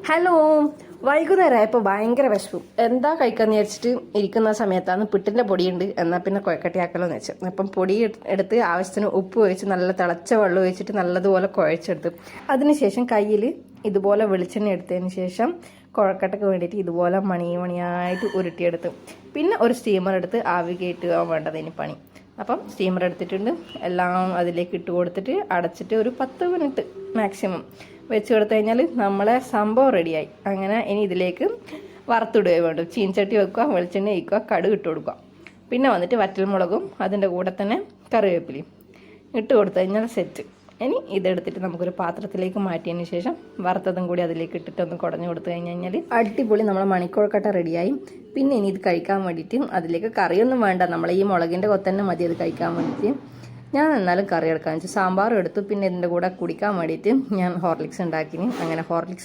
Hello, വൈകുന്നേരമായപ്പോൾ ഭയങ്കര വിശപ്പും എന്താ കഴിക്കാന്ന് വിചാരിച്ചിട്ട് ഇരിക്കുന്ന സമയത്താണ് പിട്ടിൻ്റെ പൊടിയുണ്ട്, എന്നാൽ പിന്നെ കുഴക്കട്ടിയാക്കലോ എന്ന് വെച്ചു. അപ്പം പൊടി എടുത്ത് ആവശ്യത്തിന് ഉപ്പ് ഒഴിച്ച് നല്ല തിളച്ച വെള്ളം ഒഴിച്ചിട്ട് നല്ലതുപോലെ കുഴച്ചെടുത്ത് അതിനുശേഷം കയ്യിൽ ഇതുപോലെ വെളിച്ചെണ്ണ എടുത്തതിന് ശേഷം കുഴക്കട്ടയ്ക്ക് വേണ്ടിയിട്ട് ഇതുപോലെ മണിയായിട്ട് ഉരുട്ടിയെടുത്ത് പിന്നെ ഒരു സ്റ്റീമർ എടുത്ത് ആവി കയറ്റുക വേണ്ടത് ഇനി പണി. അപ്പം സ്റ്റീമർ എടുത്തിട്ടുണ്ട്, എല്ലാം അതിലേക്ക് ഇട്ട് കൊടുത്തിട്ട് അടച്ചിട്ട് ഒരു 10 മിനിറ്റ് മാക്സിമം വെച്ച് കൊടുത്തു കഴിഞ്ഞാൽ നമ്മളെ സംഭവം റെഡിയായി. അങ്ങനെ ഇനി ഇതിലേക്ക് വറുത്തിടുക വേണ്ടു. ചീൻചട്ടി വെക്കുക, വെളിച്ചെണ്ണ ഒഴിക്കുക, കടുക് ഇട്ട് കൊടുക്കുക. പിന്നെ വന്നിട്ട് വറ്റൽമുളകും അതിൻ്റെ കൂടെ തന്നെ കറിവേപ്പിലയും ഇട്ട് കൊടുത്തു കഴിഞ്ഞാൽ സെറ്റ്. ഇനി ഇതെടുത്തിട്ട് നമുക്കൊരു പാത്രത്തിലേക്ക് മാറ്റിയതിന് ശേഷം വറുത്തതും കൂടി അതിലേക്ക് ഇട്ടിട്ട് ഒന്ന് കുടഞ്ഞു കൊടുത്തു കഴിഞ്ഞാൽ അടിപൊളി നമ്മളെ മണിക്കുഴക്കട്ട റെഡിയായി. പിന്നെ ഇനി ഇത് കഴിക്കാൻ വേണ്ടിയിട്ട് അതിലേക്ക് കറിയൊന്നും വേണ്ട, നമ്മൾ ഈ മുളകിൻ്റെ കൊത്തന്നെ മതി അത് കഴിക്കാൻ വേണ്ടിയിട്ട്. ഞാൻ എന്നാലും കറി എടുക്കാൻ വെച്ചു, സാമ്പാറും എടുത്തു. പിന്നെ ഇതിൻ്റെ കൂടെ കുടിക്കാൻ വേണ്ടിയിട്ട് ഞാൻ ഹോർലിക്സ് ഉണ്ടാക്കിനി. അങ്ങനെ ഹോർലിക്സ്